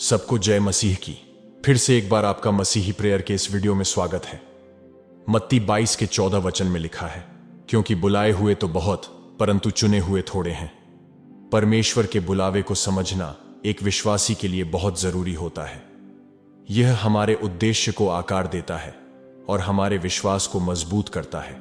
सबको जय मसीह की। फिर से एक बार आपका मसीही प्रेयर के इस वीडियो में स्वागत है। मत्ती 22 के 14 वचन में लिखा है, क्योंकि बुलाए हुए तो बहुत, परंतु चुने हुए थोड़े हैं। परमेश्वर के बुलावे को समझना एक विश्वासी के लिए बहुत जरूरी होता है। यह हमारे उद्देश्य को आकार देता है और हमारे विश्वास को मजबूत करता है।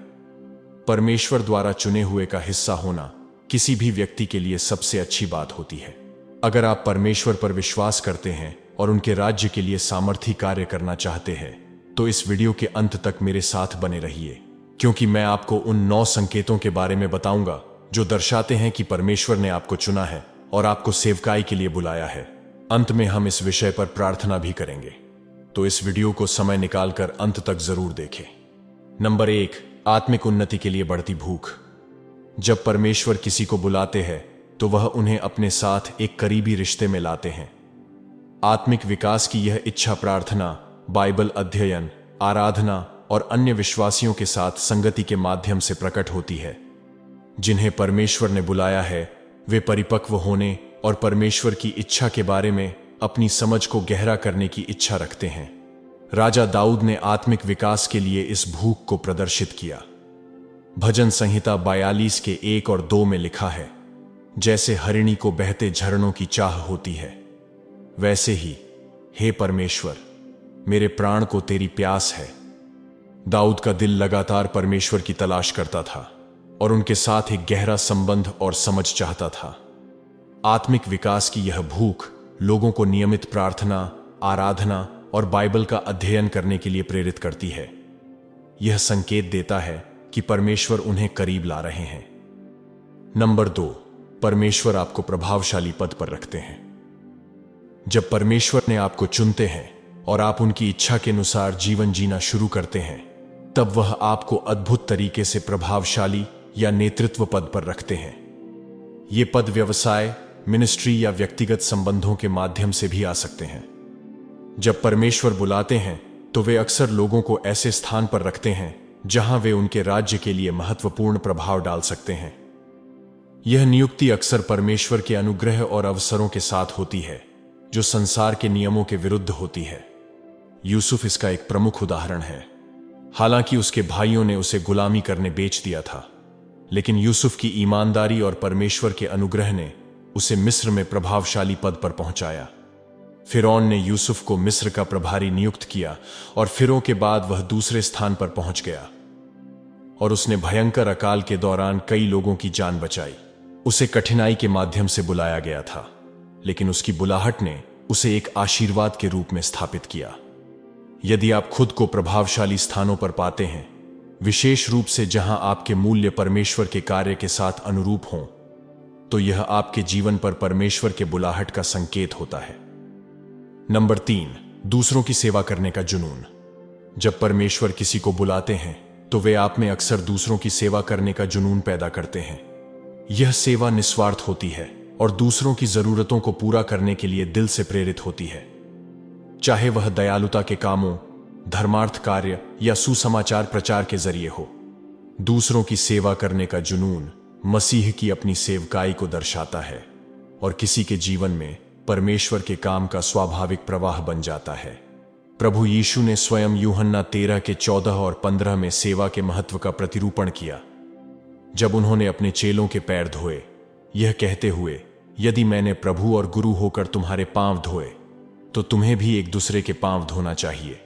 परमेश्वर द्वारा चुने हुए का हिस्सा होना किसी भी व्यक्ति के लिए सबसे अच्छी बात होती है। अगर आप परमेश्वर पर विश्वास करते हैं और उनके राज्य के लिए सामर्थी कार्य करना चाहते हैं, तो इस वीडियो के अंत तक मेरे साथ बने रहिए, क्योंकि मैं आपको उन 9 संकेतों के बारे में बताऊंगा जो दर्शाते हैं कि परमेश्वर ने आपको चुना है और आपको सेवकाई के लिए बुलाया है। अंत में हम इस विषय पर प्रार्थना भी करेंगे, तो इस वीडियो को समय निकालकर अंत तक जरूर देखें। नंबर 1, आत्मिक उन्नति के लिए बढ़ती भूख। जब परमेश्वर किसी को बुलाते हैं तो वह उन्हें अपने साथ एक करीबी रिश्ते में लाते हैं। आत्मिक विकास की यह इच्छा प्रार्थना, बाइबल अध्ययन, आराधना और अन्य विश्वासियों के साथ संगति के माध्यम से प्रकट होती है। जिन्हें परमेश्वर ने बुलाया है वे परिपक्व होने और परमेश्वर की इच्छा के बारे में अपनी समझ को गहरा करने की इच्छा रखते हैं। राजा दाऊद ने आत्मिक विकास के लिए इस भूख को प्रदर्शित किया। भजन संहिता 42 के 1 और 2 में लिखा है, जैसे हरिणी को बहते झरनों की चाह होती है, वैसे ही हे परमेश्वर, मेरे प्राण को तेरी प्यास है। दाऊद का दिल लगातार परमेश्वर की तलाश करता था और उनके साथ एक गहरा संबंध और समझ चाहता था। आत्मिक विकास की यह भूख लोगों को नियमित प्रार्थना, आराधना और बाइबल का अध्ययन करने के लिए प्रेरित करती है। यह संकेत देता है कि परमेश्वर उन्हें करीब ला रहे हैं। नंबर 2, परमेश्वर आपको प्रभावशाली पद पर रखते हैं। जब परमेश्वर ने आपको चुनते हैं और आप उनकी इच्छा के अनुसार जीवन जीना शुरू करते हैं, तब वह आपको अद्भुत तरीके से प्रभावशाली या नेतृत्व पद पर रखते हैं। ये पद व्यवसाय, मिनिस्ट्री या व्यक्तिगत संबंधों के माध्यम से भी आ सकते हैं। जब परमेश्वर बुलाते हैं तो वे अक्सर लोगों को ऐसे स्थान पर रखते हैं जहां वे उनके राज्य के लिए महत्वपूर्ण प्रभाव डाल सकते हैं। यह नियुक्ति अक्सर परमेश्वर के अनुग्रह और अवसरों के साथ होती है, जो संसार के नियमों के विरुद्ध होती है। यूसुफ इसका एक प्रमुख उदाहरण है। हालांकि उसके भाइयों ने उसे गुलामी करने बेच दिया था, लेकिन यूसुफ की ईमानदारी और परमेश्वर के अनुग्रह ने उसे मिस्र में प्रभावशाली पद पर पहुंचाया। फिरौन ने यूसुफ को मिस्र का प्रभारी नियुक्त किया और फिरौन के बाद वह दूसरे स्थान पर पहुंच गया और उसने भयंकर अकाल के दौरान कई लोगों की जान बचाई। उसे कठिनाई के माध्यम से बुलाया गया था, लेकिन उसकी बुलाहट ने उसे एक आशीर्वाद के रूप में स्थापित किया। यदि आप खुद को प्रभावशाली स्थानों पर पाते हैं, विशेष रूप से जहां आपके मूल्य परमेश्वर के कार्य के साथ अनुरूप हों, तो यह आपके जीवन पर परमेश्वर के बुलाहट का संकेत होता है। नंबर 3, दूसरों की सेवा करने का जुनून। जब परमेश्वर किसी को बुलाते हैं तो वे आप में अक्सर दूसरों की सेवा करने का जुनून पैदा करते हैं। यह सेवा निस्वार्थ होती है और दूसरों की जरूरतों को पूरा करने के लिए दिल से प्रेरित होती है। चाहे वह दयालुता के कामों, धर्मार्थ कार्य या सुसमाचार प्रचार के जरिए हो, दूसरों की सेवा करने का जुनून मसीह की अपनी सेवकाई को दर्शाता है और किसी के जीवन में परमेश्वर के काम का स्वाभाविक प्रवाह बन जाता है। प्रभु यीशु ने स्वयं यूहन्ना 13 के 14 और 15 में सेवा के महत्व का प्रतिरूपण किया, जब उन्होंने अपने चेलों के पैर धोए, यह कहते हुए, यदि मैंने प्रभु और गुरु होकर तुम्हारे पांव धोए, तो तुम्हें भी एक दूसरे के पांव धोना चाहिए।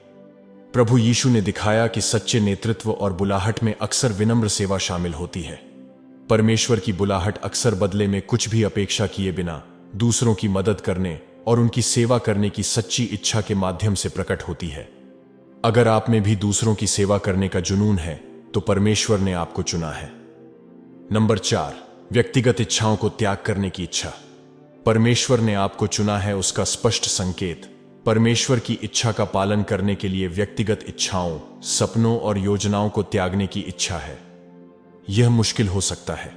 प्रभु यीशु ने दिखाया कि सच्चे नेतृत्व और बुलाहट में अक्सर विनम्र सेवा शामिल होती है। परमेश्वर की बुलाहट अक्सर बदले में कुछ भी अपेक्षा किए बिना दूसरों की मदद करने और उनकी सेवा करने की सच्ची इच्छा के माध्यम से प्रकट होती है। अगर आप में भी दूसरों की सेवा करने का जुनून है, तो परमेश्वर ने आपको चुना है। नंबर 4, व्यक्तिगत इच्छाओं को त्याग करने की इच्छा। परमेश्वर ने आपको चुना है, उसका स्पष्ट संकेत परमेश्वर की इच्छा का पालन करने के लिए व्यक्तिगत इच्छाओं, सपनों और योजनाओं को त्यागने की इच्छा है। यह मुश्किल हो सकता है,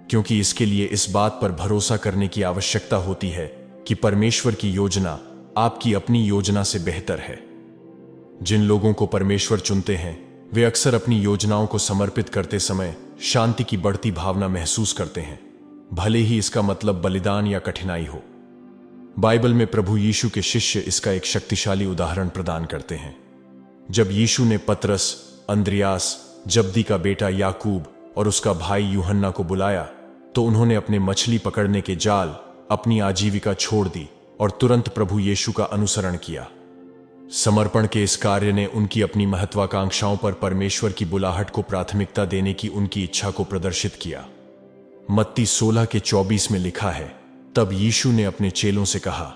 क्योंकि इसके लिए इस बात पर भरोसा करने की आवश्यकता होती है कि परमेश्वर की योजना आपकी अपनी योजना से बेहतर है। जिन लोगों को परमेश्वर चुनते हैं, वे अक्सर अपनी योजनाओं को समर्पित करते समय शांति की बढ़ती भावना महसूस करते हैं, भले ही इसका मतलब बलिदान या कठिनाई हो। बाइबल में प्रभु यीशु के शिष्य इसका एक शक्तिशाली उदाहरण प्रदान करते हैं। जब यीशु ने पतरस, अंद्रियास, जब्दी का बेटा याकूब और उसका भाई यूहन्ना को बुलाया तो उन्होंने अपने मछली पकड़ने के जाल, अपनी आजीविका छोड़ दी और तुरंत प्रभु यीशु का अनुसरण किया। समर्पण के इस कार्य ने उनकी अपनी महत्वाकांक्षाओं पर परमेश्वर की बुलाहट को प्राथमिकता देने की उनकी इच्छा को प्रदर्शित किया। मत्ती 16:24 में लिखा है, तब यीशु ने अपने चेलों से कहा,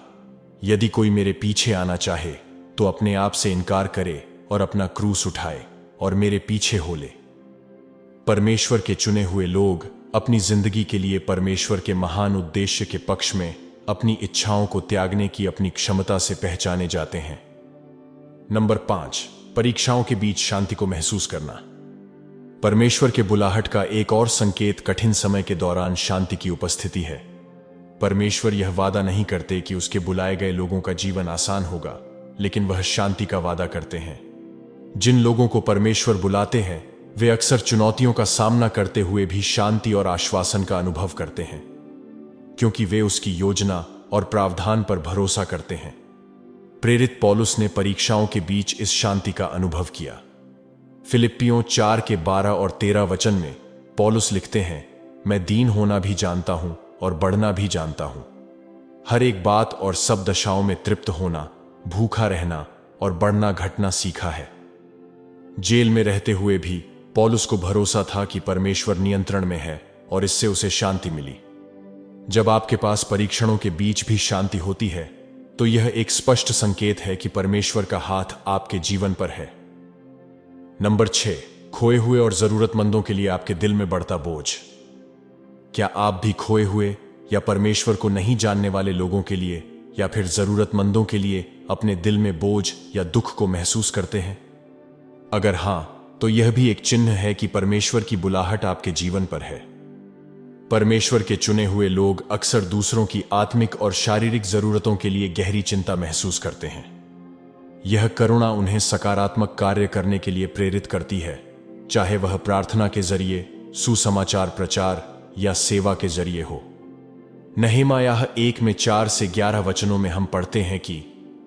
यदि कोई मेरे पीछे आना चाहे तो अपने आप से इनकार करे और अपना क्रूस उठाए और मेरे पीछे हो ले। परमेश्वर के चुने हुए लोग अपनी जिंदगी के लिए परमेश्वर के महान उद्देश्य के पक्ष में अपनी इच्छाओं को त्यागने की अपनी क्षमता से पहचाने जाते हैं। नंबर 5, परीक्षाओं के बीच शांति को महसूस करना। परमेश्वर के बुलाहट का एक और संकेत कठिन समय के दौरान शांति की उपस्थिति है। परमेश्वर यह वादा नहीं करते कि उसके बुलाए गए लोगों का जीवन आसान होगा, लेकिन वह शांति का वादा करते हैं। जिन लोगों को परमेश्वर बुलाते हैं वे अक्सर चुनौतियों का सामना करते हुए भी शांति और आश्वासन का अनुभव करते हैं, क्योंकि वे उसकी योजना और प्रावधान पर भरोसा करते हैं। प्रेरित पौलुस ने परीक्षाओं के बीच इस शांति का अनुभव किया। फिलिप्पियों 4:12 और 13 वचन में पौलुस लिखते हैं, मैं दीन होना भी जानता हूं और बढ़ना भी जानता हूं। हर एक बात और सब दशाओं में तृप्त होना, भूखा रहना और बढ़ना घटना सीखा है। जेल में रहते हुए भी पौलुस को भरोसा था कि परमेश्वर नियंत्रण में है और इससे उसे शांति मिली। जब आपके पास परीक्षणों के बीच भी शांति होती है तो यह एक स्पष्ट संकेत है कि परमेश्वर का हाथ आपके जीवन पर है। नंबर 6, खोए हुए और जरूरतमंदों के लिए आपके दिल में बढ़ता बोझ। क्या आप भी खोए हुए या परमेश्वर को नहीं जानने वाले लोगों के लिए या फिर जरूरतमंदों के लिए अपने दिल में बोझ या दुख को महसूस करते हैं? अगर हां, तो यह भी एक चिन्ह है कि परमेश्वर की बुलाहट आपके जीवन पर है। परमेश्वर के चुने हुए लोग अक्सर दूसरों की आत्मिक और शारीरिक जरूरतों के लिए गहरी चिंता महसूस करते हैं। यह करुणा उन्हें सकारात्मक कार्य करने के लिए प्रेरित करती है, चाहे वह प्रार्थना के जरिए, सुसमाचार प्रचार या सेवा के जरिए हो। नहेमायाह 1:4-11 वचनों में हम पढ़ते हैं कि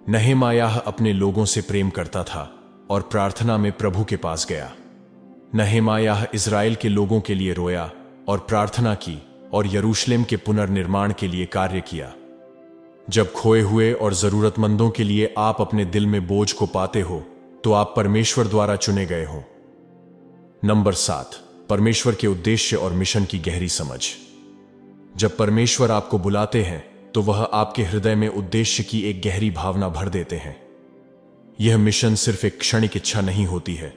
नहेमायाह अपने लोगों से प्रेम करता था और प्रार्थना में प्रभु के पास गया। नहेमायाह इज़राइल के लोगों के लिए रोया और प्रार्थना की और यरूशलेम के पुनर्निर्माण के लिए कार्य किया। जब खोए हुए और जरूरतमंदों के लिए आप अपने दिल में बोझ को पाते हो तो आप परमेश्वर द्वारा चुने गए हो। नंबर 7, परमेश्वर के उद्देश्य और मिशन की गहरी समझ। जब परमेश्वर आपको बुलाते हैं तो वह आपके हृदय में उद्देश्य की एक गहरी भावना भर देते हैं। यह मिशन सिर्फ एक क्षणिक इच्छा नहीं होती है,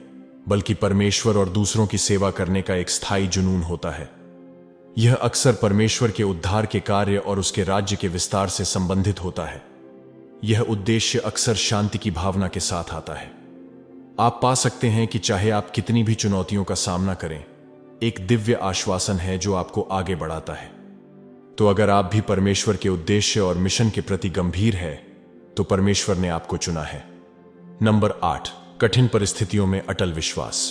बल्कि परमेश्वर और दूसरों की सेवा करने का एक स्थायी जुनून होता है। यह अक्सर परमेश्वर के उद्धार के कार्य और उसके राज्य के विस्तार से संबंधित होता है। यह उद्देश्य अक्सर शांति की भावना के साथ आता है। आप पा सकते हैं कि चाहे आप कितनी भी चुनौतियों का सामना करें, एक दिव्य आश्वासन है जो आपको आगे बढ़ाता है। तो अगर आप भी परमेश्वर के उद्देश्य और मिशन के प्रति गंभीर है तो परमेश्वर ने आपको चुना है। नंबर 8, कठिन परिस्थितियों में अटल विश्वास।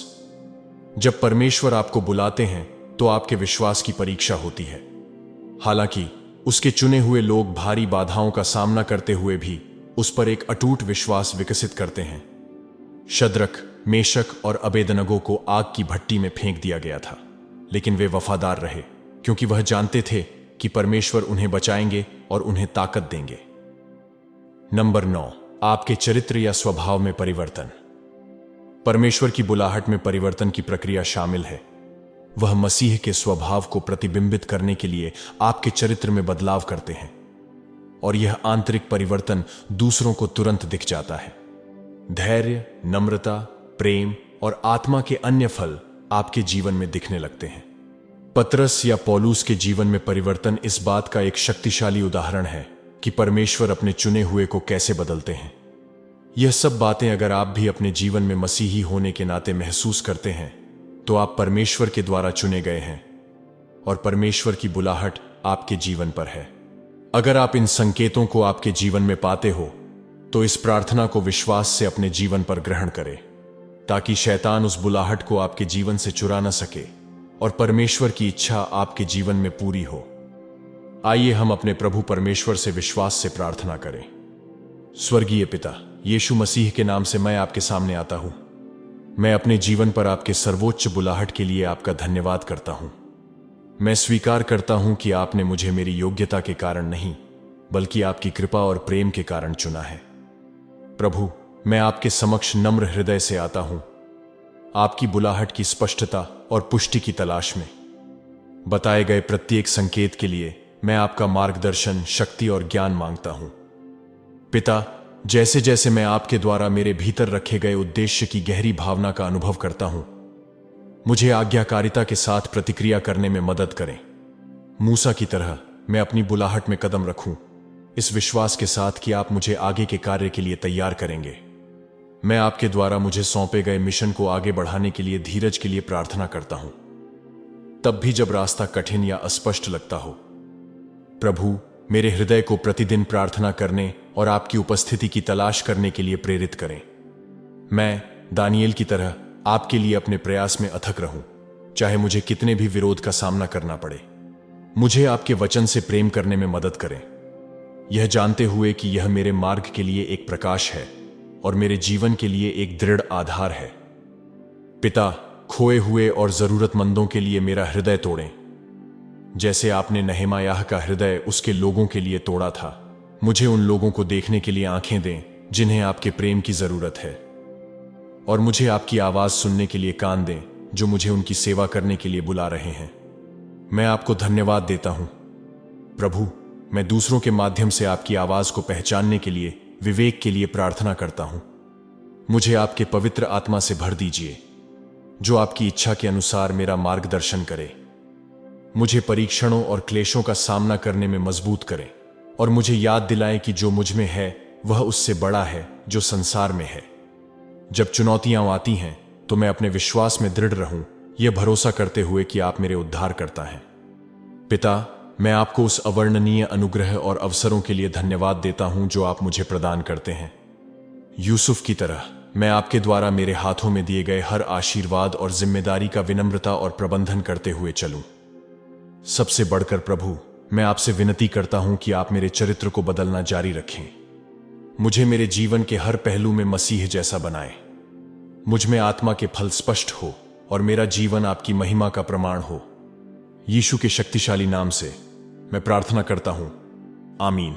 जब परमेश्वर आपको बुलाते हैं तो आपके विश्वास की परीक्षा होती है। हालांकि उसके चुने हुए लोग भारी बाधाओं का सामना करते हुए भी उस पर एक अटूट विश्वास विकसित करते हैं। शद्रक, मेशक और अबेदनगो को आग की भट्टी में फेंक दिया गया था, लेकिन वे वफादार रहे क्योंकि वह जानते थे कि परमेश्वर उन्हें बचाएंगे और उन्हें ताकत देंगे। नंबर 9, आपके चरित्र या स्वभाव में परिवर्तन। परमेश्वर की बुलाहट में परिवर्तन की प्रक्रिया शामिल है। वह मसीह के स्वभाव को प्रतिबिंबित करने के लिए आपके चरित्र में बदलाव करते हैं, और यह आंतरिक परिवर्तन दूसरों को तुरंत दिख जाता है। धैर्य, नम्रता, प्रेम और आत्मा के अन्य फल आपके जीवन में दिखने लगते हैं। पतरस या पौलुस के जीवन में परिवर्तन इस बात का एक शक्तिशाली उदाहरण है कि परमेश्वर अपने चुने हुए को कैसे बदलते हैं। यह सब बातें अगर आप भी अपने जीवन में मसीही होने के नाते महसूस करते हैं तो आप परमेश्वर के द्वारा चुने गए हैं और परमेश्वर की बुलाहट आपके जीवन पर है। अगर आप इन संकेतों को आपके जीवन में पाते हो तो इस प्रार्थना को विश्वास से अपने जीवन पर ग्रहण करें, ताकि शैतान उस बुलाहट को आपके जीवन से चुरा न सके और परमेश्वर की इच्छा आपके जीवन में पूरी हो। आइए हम अपने प्रभु परमेश्वर से विश्वास से प्रार्थना करें। स्वर्गीय पिता, यीशु मसीह के नाम से मैं आपके सामने आता हूं। मैं अपने जीवन पर आपके सर्वोच्च बुलाहट के लिए आपका धन्यवाद करता हूं। मैं स्वीकार करता हूं कि आपने मुझे मेरी योग्यता के कारण नहीं, बल्कि आपकी कृपा और प्रेम के कारण चुना है। प्रभु, मैं आपके समक्ष नम्र हृदय से आता हूं, आपकी बुलाहट की स्पष्टता और पुष्टि की तलाश में। बताए गए प्रत्येक संकेत के लिए मैं आपका मार्गदर्शन, शक्ति और ज्ञान मांगता हूं। पिता, जैसे जैसे मैं आपके द्वारा मेरे भीतर रखे गए उद्देश्य की गहरी भावना का अनुभव करता हूं, मुझे आज्ञाकारिता के साथ प्रतिक्रिया करने में मदद करें। मूसा की तरह मैं अपनी बुलाहट में कदम रखूं, इस विश्वास के साथ कि आप मुझे आगे के कार्य के लिए तैयार करेंगे। मैं आपके द्वारा मुझे सौंपे गए मिशन को आगे बढ़ाने के लिए धीरज के लिए प्रार्थना करता हूं, तब भी जब रास्ता कठिन या अस्पष्ट लगता हो। प्रभु, मेरे हृदय को प्रतिदिन प्रार्थना करने और आपकी उपस्थिति की तलाश करने के लिए प्रेरित करें। मैं दानिएल की तरह आपके लिए अपने प्रयास में अथक रहूं, चाहे मुझे कितने भी विरोध का सामना करना पड़े। मुझे आपके वचन से प्रेम करने में मदद करें, यह जानते हुए कि यह मेरे मार्ग के लिए एक प्रकाश है और मेरे जीवन के लिए एक दृढ़ आधार है। पिता, खोए हुए और जरूरतमंदों के लिए मेरा हृदय तोड़ें, जैसे आपने नहमायाह का हृदय उसके लोगों के लिए तोड़ा था। मुझे उन लोगों को देखने के लिए आंखें दें जिन्हें आपके प्रेम की जरूरत है, और मुझे आपकी आवाज सुनने के लिए कान दें जो मुझे उनकी सेवा करने के लिए बुला रहे हैं। मैं आपको धन्यवाद देता हूं। प्रभु, मैं दूसरों के माध्यम से आपकी आवाज को पहचानने के लिए विवेक के लिए प्रार्थना करता हूं। मुझे आपके पवित्र आत्मा से भर दीजिए, जो आपकी इच्छा के अनुसार मेरा मार्गदर्शन करे। मुझे परीक्षणों और क्लेशों का सामना करने में मजबूत करें, और मुझे याद दिलाएं कि जो मुझ में है वह उससे बड़ा है जो संसार में है। जब चुनौतियां आती हैं तो मैं अपने विश्वास में दृढ़ रहूं, यह भरोसा करते हुए कि आप मेरे उद्धार करता हैं। पिता, मैं आपको उस अवर्णनीय अनुग्रह और अवसरों के लिए धन्यवाद देता हूं जो आप मुझे प्रदान करते हैं। यूसुफ की तरह मैं आपके द्वारा मेरे हाथों में दिए गए हर आशीर्वाद और जिम्मेदारी का विनम्रता और प्रबंधन करते हुए चलूं। सबसे बढ़कर प्रभु, मैं आपसे विनती करता हूं कि आप मेरे चरित्र को बदलना जारी रखें। मुझे मेरे जीवन के हर पहलू में मसीह जैसा बनाएं। मुझ में आत्मा के फल स्पष्ट हो और मेरा जीवन आपकी महिमा का प्रमाण हो। यीशु के शक्तिशाली नाम से मैं प्रार्थना करता हूं, आमीन।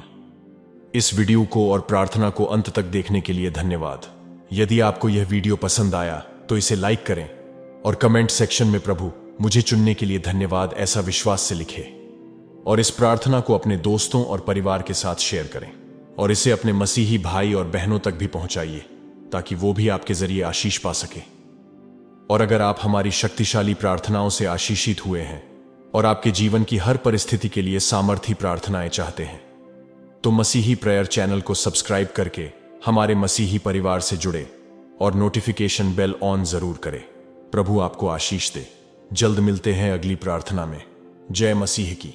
इस वीडियो को और प्रार्थना को अंत तक देखने के लिए धन्यवाद। यदि आपको यह वीडियो पसंद आया तो इसे लाइक करें और कमेंट सेक्शन में प्रभु मुझे चुनने के लिए धन्यवाद ऐसा विश्वास से लिखें, और इस प्रार्थना को अपने दोस्तों और परिवार के साथ शेयर करें, और इसे अपने मसीही भाई और बहनों तक भी पहुंचाइए ताकि वो भी आपके जरिए आशीष पा सके। और अगर आप हमारी शक्तिशाली प्रार्थनाओं से आशीषित हुए हैं और आपके जीवन की हर परिस्थिति के लिए सामर्थी प्रार्थनाएं चाहते हैं, तो मसीही प्रेयर चैनल को सब्सक्राइब करके हमारे मसीही परिवार से जुड़े और नोटिफिकेशन बेल ऑन जरूर करें। प्रभु आपको आशीष दे। जल्द मिलते हैं अगली प्रार्थना में। जय मसीह की।